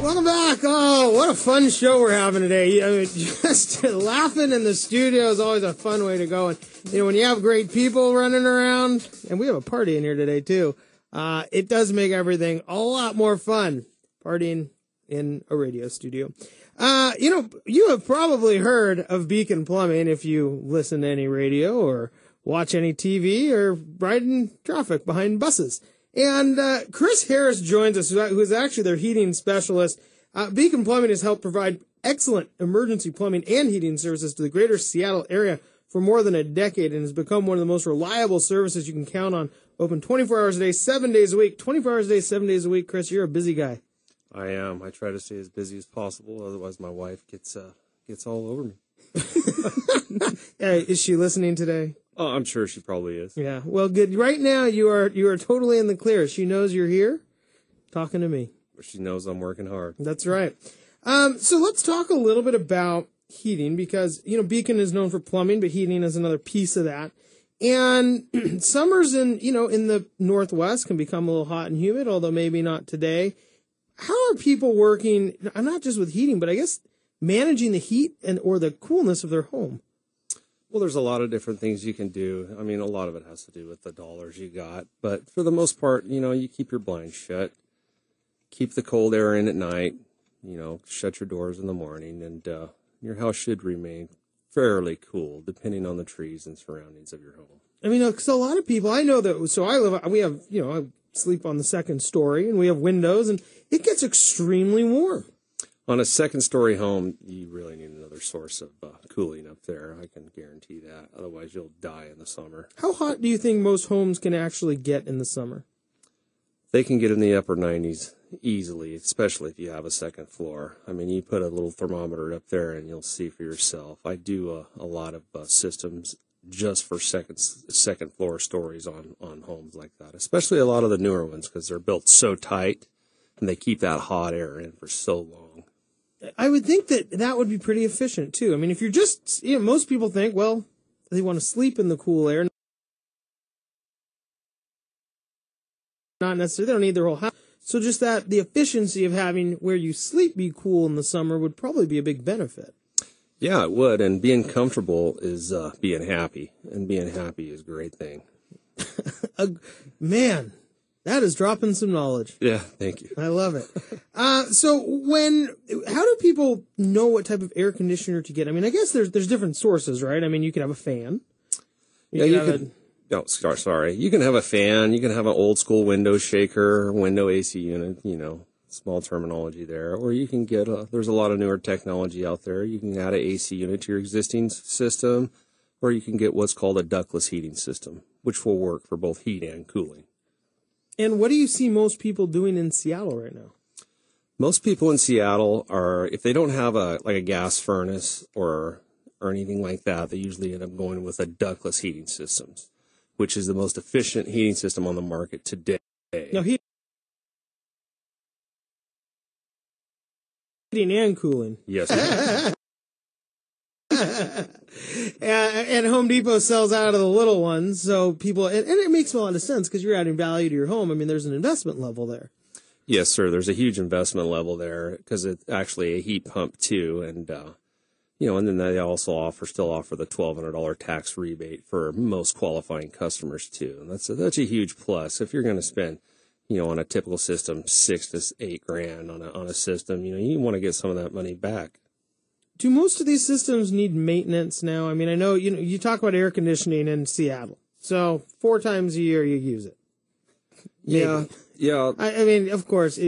Welcome back. Oh, what a fun show we're having today. I mean, just laughing in the studio is always a fun way to go. And, when you have great people running around, and we have a party in here today, too, it does make everything a lot more fun, partying in a radio studio. You have probably heard of Beacon Plumbing if you listen to any radio or watch any TV or ride in traffic behind buses. And Chris Harris joins us, who is actually their heating specialist. Beacon Plumbing has helped provide excellent emergency plumbing and heating services to the greater Seattle area for more than a decade and has become one of the most reliable services you can count on. Open 24 hours a day, 7 days a week. 24 hours a day, 7 days a week. Chris, you're a busy guy. I am. I try to stay as busy as possible. Otherwise, my wife gets all over me. Is she listening today? Oh, I'm sure she probably is. Yeah. Well, good. Right now, you are totally in the clear. She knows you're here, talking to me. She knows I'm working hard. That's right. So let's talk a little bit about heating because Beacon is known for plumbing, but heating is another piece of that. And summers in the Northwest can become a little hot and humid, although maybe not today. How are people working? Not just with heating, but I guess managing the heat or the coolness of their home. Well, there's a lot of different things you can do. I mean, a lot of it has to do with the dollars you got. But for the most part, you keep your blinds shut, keep the cold air in at night, shut your doors in the morning, and your house should remain fairly cool, depending on the trees and surroundings of your home. I mean, because a lot of people, I know that, so I sleep on the second story, and we have windows, and it gets extremely warm. On a second-story home, you really need another source of cooling up there. I can guarantee that. Otherwise, you'll die in the summer. How hot do you think most homes can actually get in the summer? They can get in the upper 90s easily, especially if you have a second floor. I mean, you put a little thermometer up there, and you'll see for yourself. I do a lot of systems just for second floor stories on homes like that, especially a lot of the newer ones because they're built so tight, and they keep that hot air in for so long. I would think that would be pretty efficient, too. I mean, if you're just, most people think, well, they want to sleep in the cool air. Not necessarily, they don't need their whole house. So just the efficiency of having where you sleep be cool in the summer would probably be a big benefit. Yeah, it would. And being comfortable is being happy. And being happy is a great thing. Man. That is dropping some knowledge. Yeah, thank you. I love it. So how do people know what type of air conditioner to get? I mean, I guess there's different sources, right? I mean, you could have a fan. You can have a fan. You can have an old school window shaker, window AC unit, small terminology there. Or you can get there's a lot of newer technology out there. You can add an AC unit to your existing system, or you can get what's called a ductless heating system, which will work for both heat and cooling. And what do you see most people doing in Seattle right now? Most people in Seattle are, if they don't have a gas furnace or anything like that, they usually end up going with a ductless heating system, which is the most efficient heating system on the market today. Now, heating and cooling. Yes. And Home Depot sells out of the little ones, so people, and it makes a lot of sense because you're adding value to your home. I mean, there's an investment level there. Yes, sir. There's a huge investment level there because it's actually a heat pump too, and and then they also still offer the $1,200 tax rebate for most qualifying customers too, and that's a huge plus. If you're going to spend, on a typical system, $6,000 to $8,000 on a system, you want to get some of that money back. Do most of these systems need maintenance now? I mean, I know, you talk about air conditioning in Seattle. So 4 times a year you use it. Maybe. Yeah. I mean, of course,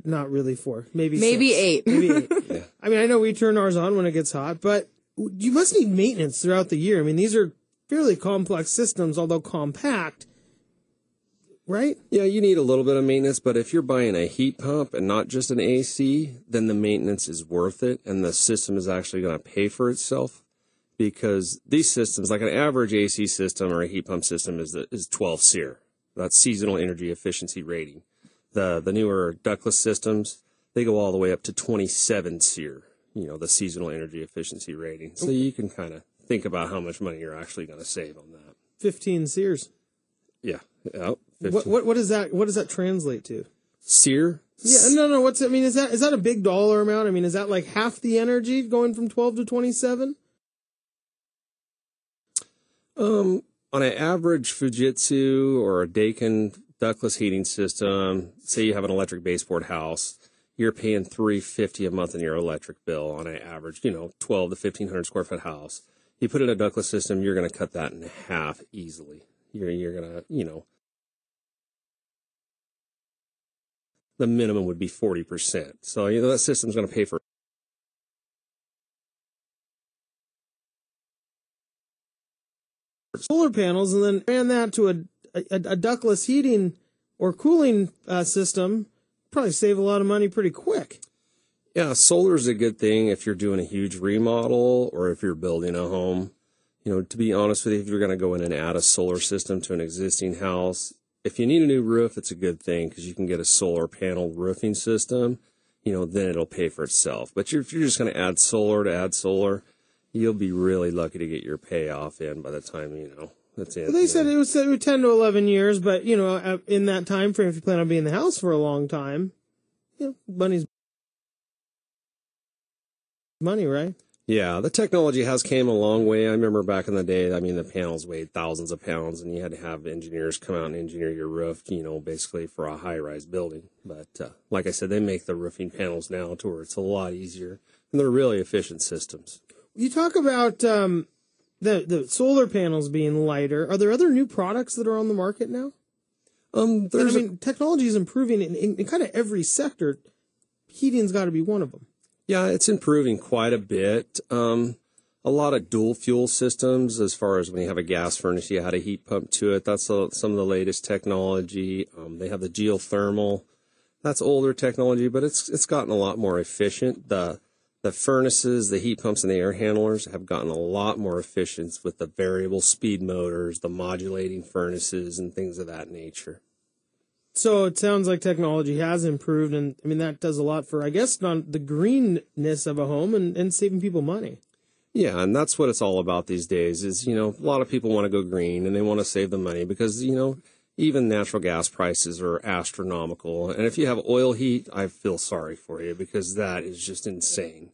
not really 4. Maybe 6. 8. Maybe 8. Yeah. I mean, I know we turn ours on when it gets hot, but you must need maintenance throughout the year. I mean, these are fairly complex systems, although compact. Right? Yeah, you need a little bit of maintenance, but if you're buying a heat pump and not just an AC, then the maintenance is worth it, and the system is actually going to pay for itself because these systems, like an average AC system or a heat pump system, is 12 SEER. That's seasonal energy efficiency rating. The newer ductless systems, they go all the way up to 27 SEER, the seasonal energy efficiency rating. So you can kind of think about how much money you're actually going to save on that. 15 SEERs. Yeah. What does that translate to? SEER Yeah, no. What's I mean? Is that a big dollar amount? I mean, is that like half the energy going from 12 to 27? On an average Fujitsu or a Daikin ductless heating system, say you have an electric baseboard house, you're paying $350 a month in your electric bill on an average, 12 to 1,500 square foot house. You put in a ductless system, you're going to cut that in half easily. You're going to, the minimum would be 40%. So, that system's going to pay for solar panels, and then ran that to a ductless heating or cooling system, probably save a lot of money pretty quick. Yeah, solar is a good thing if you're doing a huge remodel or if you're building a home. To be honest with you, if you're going to go in and add a solar system to an existing house, if you need a new roof, it's a good thing because you can get a solar panel roofing system. Then it'll pay for itself. But if you're just going to add solar, you'll be really lucky to get your payoff in by the time, that's it. Well, they said it was 10 to 11 years, but, in that time frame, if you plan on being in the house for a long time, money's money, right? Yeah, the technology has came a long way. I remember back in the day, the panels weighed thousands of pounds, and you had to have engineers come out and engineer your roof, basically for a high-rise building. But like I said, they make the roofing panels now to where it's a lot easier, and they're really efficient systems. You talk about the solar panels being lighter. Are there other new products that are on the market now? Technology is improving in kind of every sector. Heating's got to be one of them. Yeah, it's improving quite a bit. A lot of dual fuel systems, as far as when you have a gas furnace, you had a heat pump to it. That's some of the latest technology. They have the geothermal. That's older technology, but it's gotten a lot more efficient. The furnaces, the heat pumps, and the air handlers have gotten a lot more efficient with the variable speed motors, the modulating furnaces, and things of that nature. So it sounds like technology has improved, and that does a lot for, I guess, on the greenness of a home and saving people money. Yeah, and that's what it's all about these days is, a lot of people want to go green and they want to save the money because, even natural gas prices are astronomical. And if you have oil heat, I feel sorry for you because that is just insane.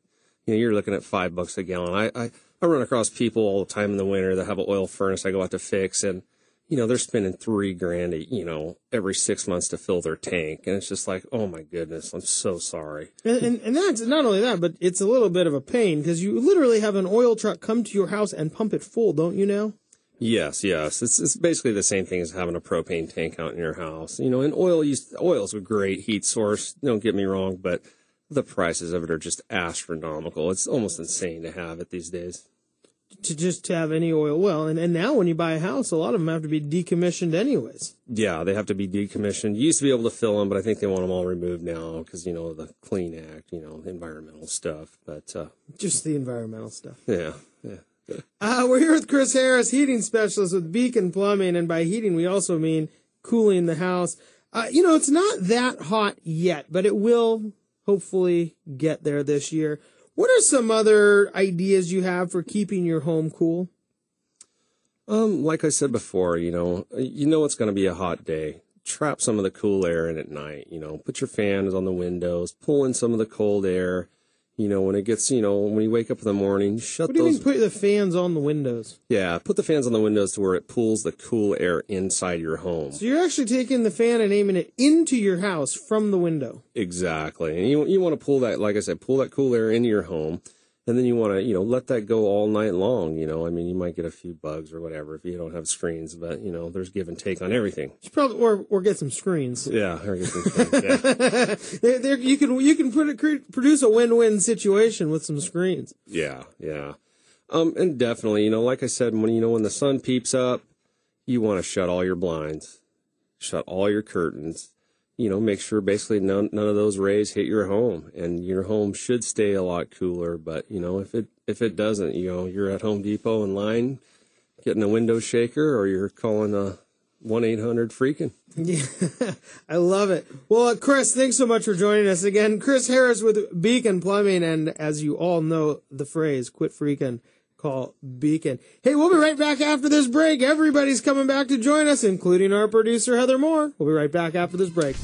You're looking at $5 a gallon. I run across people all the time in the winter that have an oil furnace I go out to fix, and they're spending $3,000, every 6 months to fill their tank. And it's just like, oh my goodness, I'm so sorry. And that's not only that, but it's a little bit of a pain because you literally have an oil truck come to your house and pump it full, don't you now? Yes. It's basically the same thing as having a propane tank out in your house. And oil's a great heat source. Don't get me wrong, but the prices of it are just astronomical. It's almost insane to have it these days. To have any oil. Well, and now when you buy a house, a lot of them have to be decommissioned anyways. Yeah, they have to be decommissioned. You used to be able to fill them, but I think they want them all removed now because, the Clean Act, environmental stuff. But just the environmental stuff. Yeah. We're here with Chris Harris, heating specialist with Beacon Plumbing, and by heating we also mean cooling the house. It's not that hot yet, but it will hopefully get there this year. What are some other ideas you have for keeping your home cool? Like I said before, it's going to be a hot day. Trap some of the cool air in at night. Put your fans on the windows, pull in some of the cold air. When it gets, when you wake up in the morning, shut those. What do you mean put the fans on the windows? Yeah, put the fans on the windows to where it pulls the cool air inside your home. So you're actually taking the fan and aiming it into your house from the window. Exactly. And you want to pull that, like I said, pull that cool air into your home. And then you want to, let that go all night long. You might get a few bugs or whatever if you don't have screens, but, there's give and take on everything. You probably, or get some screens. Yeah, or get some screens, yeah. You can produce a win-win situation with some screens. Yeah. And definitely, like I said, when the sun peeps up, you want to shut all your blinds, shut all your curtains. Make sure basically none of those rays hit your home, and your home should stay a lot cooler. But, if it doesn't, you're at Home Depot in line getting a window shaker, or you're calling a 1-800-FREAKIN'. Yeah, I love it. Well, Chris, thanks so much for joining us again. Chris Harris with Beacon Plumbing, and as you all know the phrase, quit freaking, call Beacon. Hey, we'll be right back after this break. Everybody's coming back to join us, including our producer, Heather Moore. We'll be right back after this break.